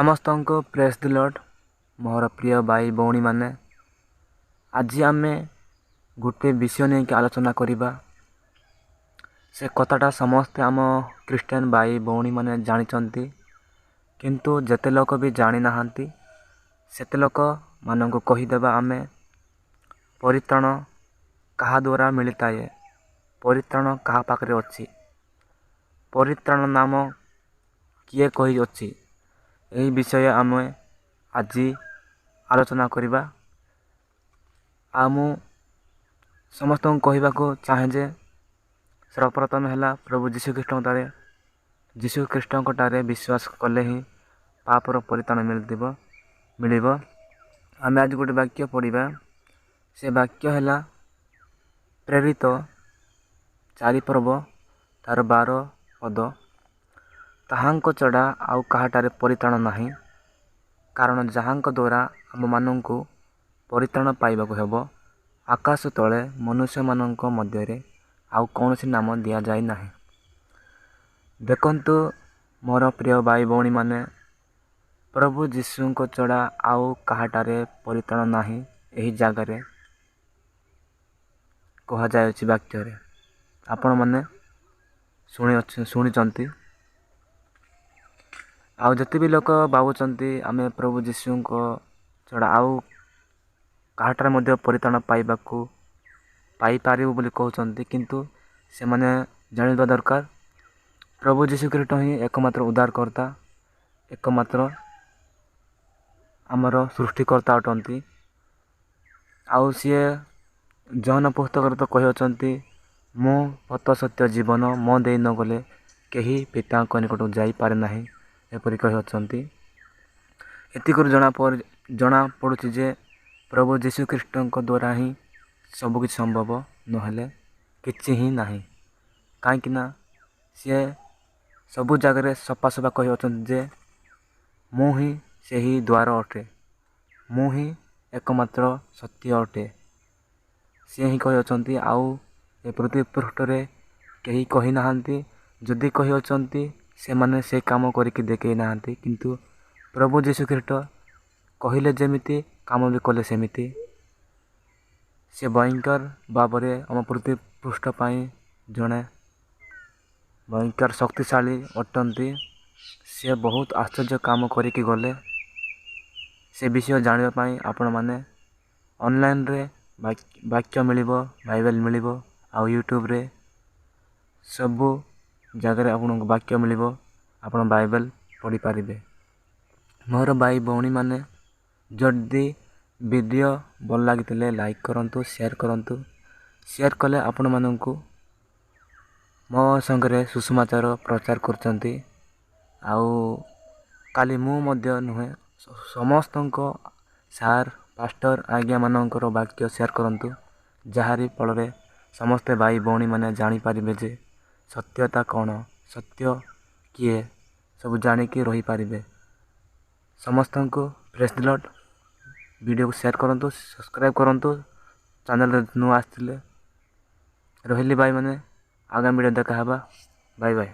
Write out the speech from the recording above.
ସମସ୍ତଙ୍କୁ ପ୍ରେଜ୍ ଦି ଲର୍ଡ। ମୋର ପ୍ରିୟ ଭାଇ ଭଉଣୀ ମାନେ, ଆଜି ଆମେ ଗୋଟେ ବିଷୟ ନେଇକି ଆଲୋଚନା କରିବା। ସେ କଥାଟା ସମସ୍ତେ ଆମ ଖ୍ରୀଷ୍ଟିଆନ ଭାଇ ଭଉଣୀ ମାନେ ଜାଣିଛନ୍ତି, କିନ୍ତୁ ଯେତେ ଲୋକ ବି ଜାଣିନାହାନ୍ତି ସେତେ ଲୋକମାନଙ୍କୁ କହିଦେବା ଆମେ। ପରିତ୍ରାଣ କାହା ଦ୍ୱାରା ମିଳିଥାଏ? ପରିତ୍ରାଣ କାହା ପାଖରେ ଅଛି? ପରିତ୍ରାଣ ନାମ କିଏ କହିଅଛି? ଏହି ବିଷୟ ଆମେ ଆଜି ଆଲୋଚନା କରିବା। ଆଉ ମୁଁ ସମସ୍ତଙ୍କୁ କହିବାକୁ ଚାହେଁ ଯେ ସର୍ବପ୍ରଥମେ ହେଲା ପ୍ରଭୁ ଯୀଶୁଖ୍ରୀଷ୍ଟଙ୍କଠାରେ ବିଶ୍ୱାସ କଲେ ହିଁ ପାପର ପରିତ୍ରାଣ ମିଳିବ। ଆମେ ଆଜି ଗୋଟେ ବାକ୍ୟ ପଢ଼ିବା। ସେ ବାକ୍ୟ ହେଲା ପ୍ରେରିତ 4 ପର୍ବ ତାର 12 ପଦ। ତାହାଙ୍କ ଛଡ଼ା ଆଉ କାହାଠାରେ ପରିତ୍ରାଣ ନାହିଁ, କାରଣ ଯାହାଙ୍କ ଦ୍ୱାରା ଆମମାନଙ୍କୁ ପରିତ୍ରାଣ ପାଇବାକୁ ହେବ, ଆକାଶ ତଳେ ମନୁଷ୍ୟମାନଙ୍କ ମଧ୍ୟରେ ଆଉ କୌଣସି ନାମ ଦିଆଯାଇ ନାହିଁ। ଦେଖନ୍ତୁ ମୋର ପ୍ରିୟ ଭାଇ ଭଉଣୀମାନେ, ପ୍ରଭୁ ଯୀଶୁଙ୍କ ଛଡ଼ା ଆଉ କାହାଠାରେ ପରିତ୍ରାଣ ନାହିଁ। ଏହି ଜାଗାରେ କୁହାଯାଉଛି ବାକ୍ୟରେ, ଆପଣମାନେ ଶୁଣିଛନ୍ତି। ଆଉ ଯେତେ ବି ଲୋକ ଭାବୁଛନ୍ତି ଆମେ ପ୍ରଭୁ ଯୀଶୁଙ୍କ ଛଡ଼ା ଆଉ କାହାଠାରେ ମଧ୍ୟ ପରିତ୍ରାଣ ପାଇପାରିବୁ ବୋଲି କହୁଛନ୍ତି, କିନ୍ତୁ ସେମାନେ ଜାଣିବା ଦରକାର ପ୍ରଭୁ ଯୀଶୁଖ୍ରୀଷ୍ଟ ହିଁ ଏକମାତ୍ର ଉଦ୍ଧାରକର୍ତ୍ତା, ଏକମାତ୍ର ଆମର ସୃଷ୍ଟିକର୍ତ୍ତା ଅଟନ୍ତି। ଆଉ ସିଏ ଜହନ ପୁସ୍ତକରେ ତ କହିଅଛନ୍ତି, ମୁଁ ପଥ ସତ୍ୟ ଜୀବନ, ମୋ ଦେଇ ନଗଲେ କେହି ପିତାଙ୍କ ନିକଟକୁ ଯାଇପାରେ ନାହିଁ, ଏପରି କହିଅଛନ୍ତି। ଏତିକରୁ ଜଣାପଡ଼ୁଛି ଯେ ପ୍ରଭୁ ଯୀଶୁଖ୍ରୀଷ୍ଟଙ୍କ ଦ୍ୱାରା ହିଁ ସବୁକିଛି ସମ୍ଭବ, ନହେଲେ କିଛି ହିଁ ନାହିଁ। କାହିଁକିନା ସିଏ ସବୁ ଜାଗାରେ ସଫା କହିଅଛନ୍ତି ଯେ ମୁଁ ହିଁ ସେହି ଦ୍ୱାର ଅଟେ, ମୁଁ ହିଁ ଏକମାତ୍ର ସତ୍ୟ ଅଟେ। ସିଏ ହିଁ କହିଅଛନ୍ତି, ଆଉ ଏ ପୃଥିବୀ ପୃଷ୍ଠରେ କେହି କହିନାହାନ୍ତି। ଯଦି କହିଅଛନ୍ତି ସେମାନେ ସେ କାମ କରିକି ଦେଖାଇ ନାହାନ୍ତି, କିନ୍ତୁ ପ୍ରଭୁ ଯୀଶୁଖ୍ରୀଷ୍ଟ କହିଲେ ଯେମିତି କାମ ବି କଲେ ସେମିତି। ସେ ଭୟଙ୍କର ଭାବରେ ଆମ ପୃଥିବୀ ପୃଷ୍ଠ ପାଇଁ ଜଣେ ଭୟଙ୍କର ଶକ୍ତିଶାଳୀ ଅଟନ୍ତି। ସିଏ ବହୁତ ଆଶ୍ଚର୍ଯ୍ୟ କାମ କରିକି ଗଲେ। ସେ ବିଷୟ ଜାଣିବା ପାଇଁ ଆପଣମାନେ ଅନଲାଇନ୍ରେ ବାକ୍ୟ ମିଳିବ, ବାଇବେଲ ମିଳିବ, ଆଉ ୟୁଟ୍ୟୁବରେ ସବୁ ଜାଗାରେ ଆପଣଙ୍କୁ ବାକ୍ୟ ମିଳିବ। ଆପଣ ବାଇବେଲ ପଢ଼ିପାରିବେ। ମୋର ଭାଇ ଭଉଣୀମାନେ, ଯଦି ଭିଡ଼ିଓ ଭଲ ଲାଗିଥିଲେ ଲାଇକ୍ କରନ୍ତୁ, ସେୟାର କରନ୍ତୁ। ସେୟାର କଲେ ଆପଣମାନଙ୍କୁ ମୋ ସାଙ୍ଗରେ ସୁସମାଚାର ପ୍ରଚାର କରୁଛନ୍ତି। ଆଉ କାଲି ମୁଁ ମଧ୍ୟ ନୁହେଁ, ସମସ୍ତଙ୍କ ସାର୍ ପାଷ୍ଟର ଆଜ୍ଞାମାନଙ୍କର ବାକ୍ୟ ସେୟାର କରନ୍ତୁ, ଯାହାରି ଫଳରେ ସମସ୍ତେ ଭାଇ ଭଉଣୀମାନେ ଜାଣିପାରିବେ ଯେ ସତ୍ୟତା କ'ଣ, ସତ୍ୟ କିଏ, ସବୁ ଜାଣିକି ରହିପାରିବେ। ସମସ୍ତଙ୍କୁ ପ୍ରେଜ୍ ଦି ଲର୍ଡ। ଭିଡ଼ିଓକୁ ସେୟାର କରନ୍ତୁ, ସବସ୍କ୍ରାଇବ୍ କରନ୍ତୁ ଚ୍ୟାନେଲରେ ନୂଆ ଆସିଥିଲେ। ରହିଲି ଭାଇମାନେ, ଆଗାମୀ ଭିଡ଼ିଓ ଦେଖା ହେବା। ବାଇ ବାଇ।